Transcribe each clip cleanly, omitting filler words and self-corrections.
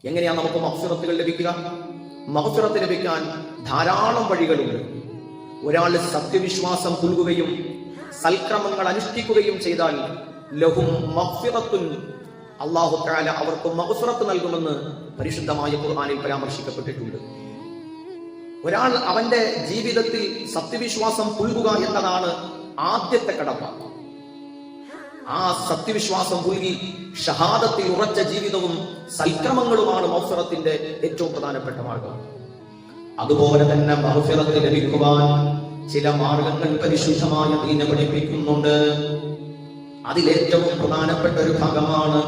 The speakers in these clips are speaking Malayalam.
എങ്ങനെയാണ് നമുക്ക് മഗ്ഫിറത്തുകൾ ലഭിക്കുക? മഗ്ഫിറത്ത് ലഭിക്കാൻ ധാരാളം വഴികളുണ്ട്. ഒരാൾ സത്യവിശ്വാസം പുൽകുകയും സൽക്രമങ്ങൾ അനുഷ്ഠിക്കുകയും ചെയ്താൽ ലഹും മഗ്ഫിറത്തുൻ, അല്ലാഹു തആല അവർക്ക് മഗ്ഫിറത്ത് നൽകുമെന്ന് പരിശുദ്ധമായ ഖുർആനിൽ പരാമർശിക്കപ്പെട്ടിട്ടുണ്ട്. ഒരാൾ അവന്റെ ജീവിതത്തിൽ സത്യവിശ്വാസം പുൽകുക എന്നതാണ് ആദ്യത്തെ കടമ. ആ സത്യവിശ്വാസം പുൽകി ഷഹാദത്തിൽ ഉറച്ച ജീവിതവും സൽക്രമങ്ങളുമാണ് മഗ്ഫിറത്തിന്റെ ഏറ്റവും പ്രധാനപ്പെട്ട മാർഗം. അതുപോലെ തന്നെ മഗ്ഫിറത്ത് ലഭിക്കുവാൻ ചില മാർഗങ്ങൾ പരിശുദ്ധമായ ദീൻ പഠിപ്പിക്കുന്നുണ്ട്. അതിലേറ്റവും പ്രധാനപ്പെട്ട ഒരു ഭാഗമാണ്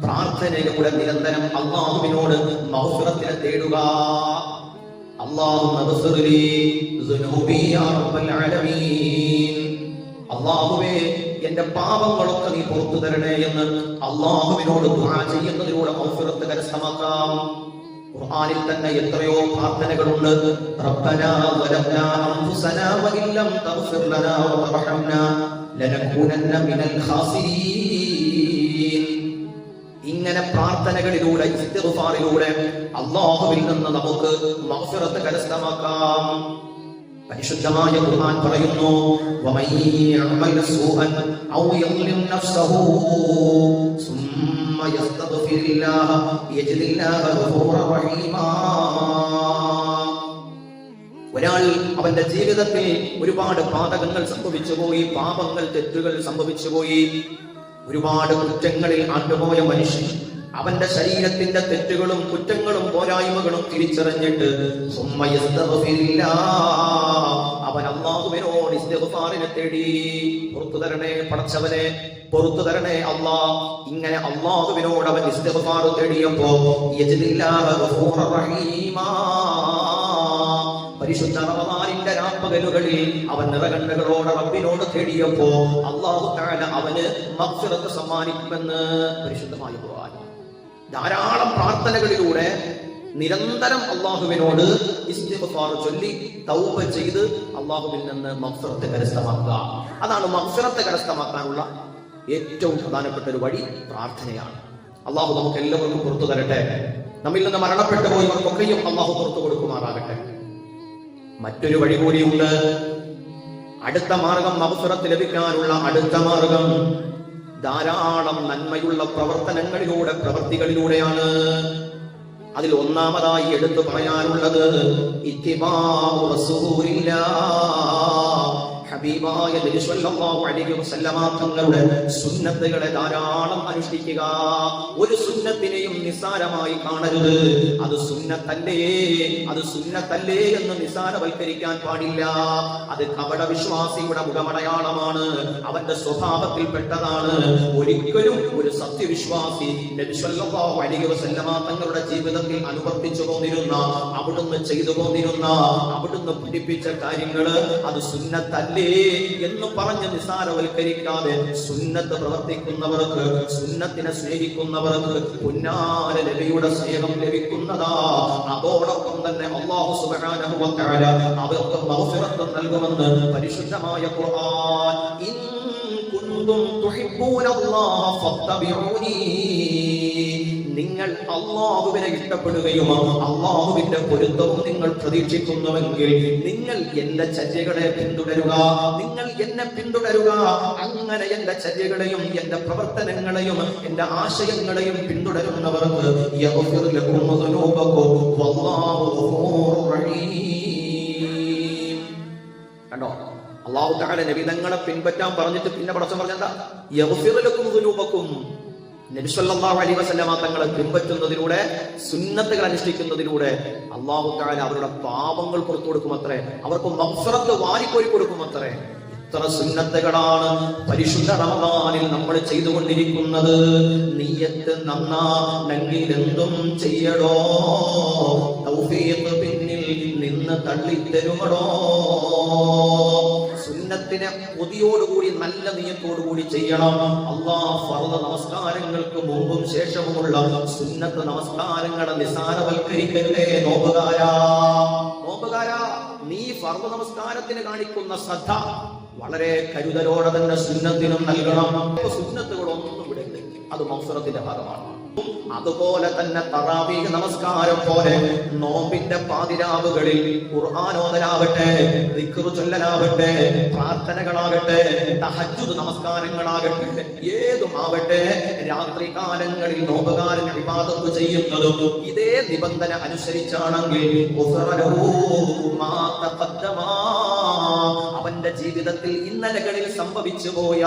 പ്രാർത്ഥനയിലൂടെ നിരന്തരം അല്ലാഹുവിനോട് മഗ്ഫിറത്തിനെ തേടുക. അല്ലാഹുവേ എന്റെ പാപങ്ങളൊക്കെ നീ പുറത്തു തരണേ എന്ന് അല്ലാഹുവിനോട് ദുആ ചെയ്യുന്നതിലൂടെ മഗ്ഫിറത്ത് കരസ്ഥമാക്കാം. ഖുർആനിൽ തന്നെ എത്രയോ പ്രാർത്ഥനകളുണ്ട്. റബ്ബനാ വലംനാ അൻഫുസനാ വഇല്ലം തഗ്ഫിർ ലനാ വതർഹംനാ ലനകൂനന്ന മിനൽ ഖാസിരീൻ. ഇങ്ങനെ പ്രാർത്ഥനകളിലൂടെ ഇസ്തിഗ്ഫാറിലൂടെ അല്ലാഹുവിൽ നിന്ന് നമുക്ക് മഗ്ഫിറത്ത് കരസ്ഥമാക്കാം. പരിശുദ്ധമായ ഖുർആൻ പറയുന്നു, വമൻ യഅമൽ സൂഅൻ ഔ യദ്ലിം നഫ്സഹു സുമ്മ യസ്തഗ്ഫിറുല്ലാഹ യജിദില്ലാഹ ഗഫൂറർ റഹീമാ. ഒരാൾ അവന്റെ ജീവിതത്തിൽ ഒരുപാട് പാതകങ്ങൾ സംഭവിച്ചുപോയി, പാപങ്ങൾ തെറ്റുകൾ സംഭവിച്ചുപോയി, ഒരുപാട് കുറ്റങ്ങളിൽ ആണ്ടുപോയ മനുഷ്യൻ അവന്റെ ശരീരത്തിന്റെ തെറ്റുകളും കുറ്റങ്ങളും പോരായ്മകളും തിരിച്ചറിഞ്ഞിട്ട് അവൻ അല്ലാഹുവിനോട് ഇസ്തിഗ്ഫാറിനെ തേടി, പുറത്തു തരണേ പടച്ചവനെ, പുറത്തു തരണേ അല്ലാ. ഇങ്ങനെ അല്ലാഹുവിനോട് അവൻ ഇസ്തിഗ്ഫാർ തേടിയപ്പോ യജിദില്ലാഹ ഗഫൂറർ റഹീമാ, പരിശുദ്ധ റമദാനിന്റെ രാപ്പകലുകളിൽ അവൻ നിറകണ്ണുകളോടെ റബ്ബിനോട് തേടിയപ്പോ അല്ലാഹു തആല അവന് മഗ്ഫിറത്ത് സമ്മാനിക്കുമെന്ന് പരിശുദ്ധമായ ഖുർആൻ. ധാരാളം പ്രാർത്ഥനകളിലൂടെ നിരന്തരം അല്ലാഹുവിനോട് ഇസ്തിഗ്ഫാർ ചൊല്ലി തൗബ ചെയ്ത് അല്ലാഹുവിൽ നിന്ന് മഗ്ഫിറത്ത് കരസ്ഥമാക്കുക. അതാണ് മഗ്ഫിറത്ത് കരസ്ഥമാക്കാനുള്ള ഏറ്റവും പ്രധാനപ്പെട്ട ഒരു വഴി, പ്രാർത്ഥനയാണ്. അല്ലാഹു നമുക്ക് എല്ലാവർക്കും പുറത്തു തരട്ടെ. നമ്മിൽ നിന്ന് മരണപ്പെട്ടു പോയവർക്കൊക്കെയും അല്ലാഹു പുറത്തു കൊടുക്കുമാറാകട്ടെ. മറ്റൊരു വഴി കൂടിയുണ്ട്. അടുത്ത മാർഗം, മഗ്ഫിറത്ത് ലഭിക്കാനുള്ള അടുത്ത മാർഗം ധാരാളം നന്മയുള്ള പ്രവർത്തനങ്ങളിലൂടെ, പ്രവൃത്തികളിലൂടെയാണ്. അതിൽ ഒന്നാമതായി എടുത്തു പറയാനുള്ളത് ഇത്തിബാഉ റസൂലില്ലാഹ്, ഹബീബായ നബി സല്ലല്ലാഹു അലൈഹി വസല്ലമ തങ്ങളുടെ സുന്നത്തുകളെ ധാരാളം അനുഷ്ഠിക്കുക. ഒരു സുന്നത്തിനെയും നിസ്സാരമായി കാണരുത്. അത് സുന്നത്തല്ലേ, അത് സുന്നത്തല്ലേ എന്ന് നിസ്സാരവൽക്കരിക്കാൻ പാടില്ല. അത് കപട വിശ്വാസിയുടെ മുഖമടയാളമാണ്, അവന്റെ സ്വഭാവത്തിൽപ്പെട്ടതാണ്. ഒരിക്കലും ഒരു സത്യവിശ്വാസി നബി സല്ലല്ലാഹു അലൈഹി വസല്ലമ തങ്ങളുടെ ജീവിതത്തിൽ അനുവർത്തിച്ചു പോന്നിരുന്ന, അവിടുന്ന് ചെയ്തു പോന്നിരുന്ന, അവിടുന്ന് പഠിപ്പിച്ച കാര്യങ്ങള് അത് സുന്നത്തല്ലേ എന്ന് പറഞ്ഞ് നിസാരവൽക്കരിക്കാതെ സുന്നത്ത് പ്രവർത്തിക്കുന്നവർക്ക്, സുന്നത്തിനെ സ്നേഹിക്കുന്നവർക്ക് പുന്നാര നബിയുടെ സ്നേഹം ലഭിക്കുന്നതാ. അതോടൊപ്പം തന്നെ അല്ലാഹു സുബ്ഹാനഹു വ തആല അവർക്ക് മഗ്ഫിറത്ത് നൽകുമെന്ന് പരിശുദ്ധമായ ഖുർആൻ. ഇൻ കുന്തും തുഹിബ്ബൂനല്ലാഹ ഫത്തബിഊനി, നിങ്ങൾ അല്ലാഹുവിനെ ഇഷ്ടപ്പെടുകയും അല്ലാഹുവിന്റെ പൊരുത്തവും നിങ്ങൾ പ്രതീക്ഷിക്കുന്നുവെങ്കിൽ നിങ്ങൾ എന്റെ ചര്യകളെ പിന്തുടരുക, നിങ്ങൾ എന്നെ പിന്തുടരുക. അങ്ങനെ എന്റെ ചര്യകളെയും എന്റെ പ്രവർത്തനങ്ങളെയും എന്റെ ആശയങ്ങളെയും പിന്തുടരുന്നവർക്ക് യഗ്ഫിർ ലക്കും ദുനൂബക്കും വല്ലാഹു ഗഫൂറുർ റഹീം. കണ്ടോ, അല്ലാഹു തആല നബി തങ്ങളെ പിൻപറ്റാൻ പറഞ്ഞിട്ട് പിന്നെ പടച്ചവൻ പറഞ്ഞെന്താ? യഗ്ഫിർ ലക്കും ദുനൂബക്കും. നബി സല്ലല്ലാഹു അലൈഹി വസല്ലമ തങ്ങളെ പിൻപറ്റുന്നതിലൂടെ, സുന്നത്തുകൾ അനുഷ്ഠിക്കുന്നതിലൂടെ അല്ലാഹു തആല അവരുടെ പാപങ്ങൾ പുറത്തു കൊടുക്കുമത്രേ, അവർക്ക് മഗ്ഫിറത്ത് വാരിക്കോരി കൊടുക്കുമത്രേ. ഇത്ര സുന്നത്തുകളാണ് പരിശുദ്ധ റമദാനിൽ നമ്മൾ ചെയ്തുകൊണ്ടിരിക്കുന്നത്. നിയ്യത്ത് നന്നാണെങ്കിൽ എന്തും ചെയ്യടോ, തൗഫീഖ് പിന്നിൽ നിന്ന് തള്ളിത്തരുമടോ. സുന്നത്തിനെ കൊതിയോടുകൂടി നല്ല നിയത്തോടുകൂടി ചെയ്യണം. അല്ലാഹ് ഫർദ് നമസ്കാരങ്ങൾക്ക് മുമ്പും ശേഷവുമുള്ള സുന്നത്ത് നമസ്കാരങ്ങളെ നിസാരവൽക്കരിക്കല്ലേ. നോമ്പുകാരാ, നീ ഫർദ് നമസ്കാരത്തിന് കാണിക്കുന്ന ശ്രദ്ധ വളരെ കരുതലോടെ തന്നെ സുന്നത്തിനും നൽകണം. സുന്നത്തുകളൊന്നും ഇവിടെ, അത് മഗ്ഫിറത്തിന്റെ ഭാഗമാണ്. അതുപോലെ തന്നെ തറാവീഹ് നമസ്കാരം പോലെ നോമ്പിന്റെ പാതിരാവുകളിൽ ഖുർആനോദലാവട്ടെ, ദിക്ർ ചൊല്ലലാവട്ടെ, പ്രാർത്ഥനകളാകട്ടെ, തഹജ്ജുദ് നമസ്കാരങ്ങളാകട്ടെ, ഏതുമാവട്ടെ, രാത്രി കാലങ്ങളിൽ നോമ്പുകാരൻ ഇബാദത്ത് ചെയ്യുന്നതും ഇതേ നിബന്ധന അനുസരിച്ചാണെങ്കിൽ അവന്റെ ജീവിതത്തിൽ ഇന്നലകളിൽ സംഭവിച്ചു പോയ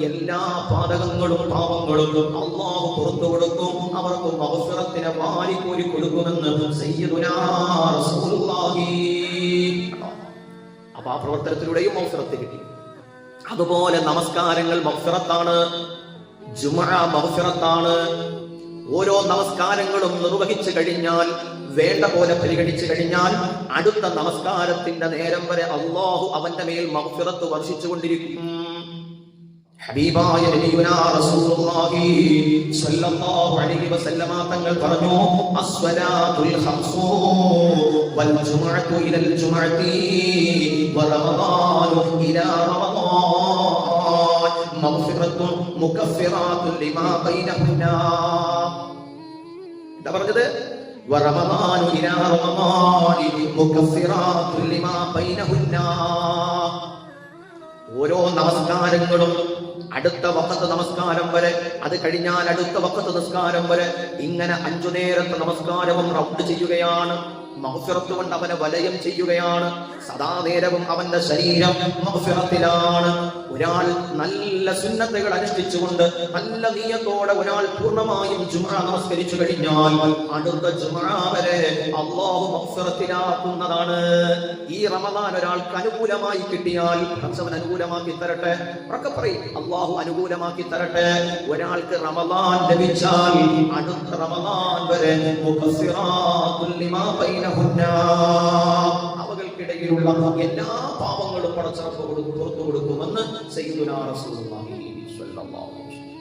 എല്ലാ പാതകങ്ങളും പാപങ്ങളും അല്ലാഹു പുറത്തു കൊടുക്കും, അവർക്ക് മഗ്ഫിറത്തിനെ വാരിക്കോരി കൊടുക്കുമെന്ന് സയ്യിദുനാ റസൂലുള്ളാഹി. അപ്പൊ ആ പ്രവർത്തനത്തിലൂടെയും മഗ്ഫിറത്ത് കിട്ടി. അതുപോലെ നമസ്കാരങ്ങൾ മഗ്ഫിറത്താണ്, ജുമുഅ മഗ്ഫിറത്താണ്. ഓരോ നമസ്കാരങ്ങളും നിർവഹിച്ചു കഴിഞ്ഞാൽ, വേണ്ട പോലെ പരിഗണിച്ചു കഴിഞ്ഞാൽ, അടുത്ത നമസ്കാരത്തിന്റെ നേരം വരെ അല്ലാഹു അവന്റെ മേൽ മഗ്ഫിറത്ത് വർഷിച്ചു കൊണ്ടിരിക്കും. ഹബീബായ നബിയുനാ റസൂലുള്ളാഹി സ്വല്ലല്ലാഹു അലൈഹി വസല്ലമ തങ്ങൾ പറഞ്ഞു, അസ്സലാത്തുൽ ഖംസു വൽ ജുമുഅതു ഇലൽ ജുമുഅതി വറമദാനു ഇലാ റമദാൻ മഗ്ഫിറത്തുൻ മുകഫിറാത്തുൻ ലിമാ ബൈനഹുന്നാ. എന്താ പറഞ്ഞത്? വറമദാനു ഇലാ റമദാനി മുകഫിറാത്തുൻ ലിമാ ബൈനഹുന്നാ. ഓരോ നമസ്കാരങ്ങളും അടുത്ത വഖത്ത് നമസ്കാരം വരെ, അത് കഴിഞ്ഞാൽ അടുത്ത വഖത്ത് നിസ്കാരം വരെ, ഇങ്ങനെ 5 നേരത്തെ നമസ്കാരവും റൗണ്ട് ചെയ്യുകയാണ്. മഗ്ഫിറത്ത് കൊണ്ട് അവനെ വലയം ചെയ്യുകയാണ്. സദാ നേരവും അവന്റെ ശരീരം മഗ്ഫിറത്തിലാണ്. ഒരാൾ നല്ല സുന്നത്തുകൾ അനുഷ്ഠിച്ചുകൊണ്ട് നല്ല നിയ്യത്തോടെ ഒരാൾ പൂർണ്ണമായും ജുമുഅ നമസ്കരിച്ചു കഴിഞ്ഞാൽ അടുത്ത ജുമുഅ വരെ അല്ലാഹു മഗ്ഫിറത്തിലാക്കുന്നതാണ്. ഈ റമദാൻ ഒരാൾക്ക് അനുകൂലമായി കിട്ടിയാൽ അവൻ അനുകൂലമാക്കി തരട്ടെ. ഉറക്കെ പറയും, അല്ലാഹു അനുകൂലമാക്കി തരട്ടെ. ഒരാൾക്ക് റമദാൻ ലഭിച്ചാൽ അടുത്ത റമദാൻ വരെ മുകഫിറാത്തുൽ ലിമാ ബൈനഹുന്നാ, അവകൾക്കിടയിലുള്ള എല്ലാ പാപങ്ങളും പടച്ചറപ്പ് പുറത്തു കൊടുക്കുമെന്ന് സയ്യിദുനാ റസൂലുള്ളാഹി സ്വല്ലല്ലാഹു അലൈഹി വസല്ലം.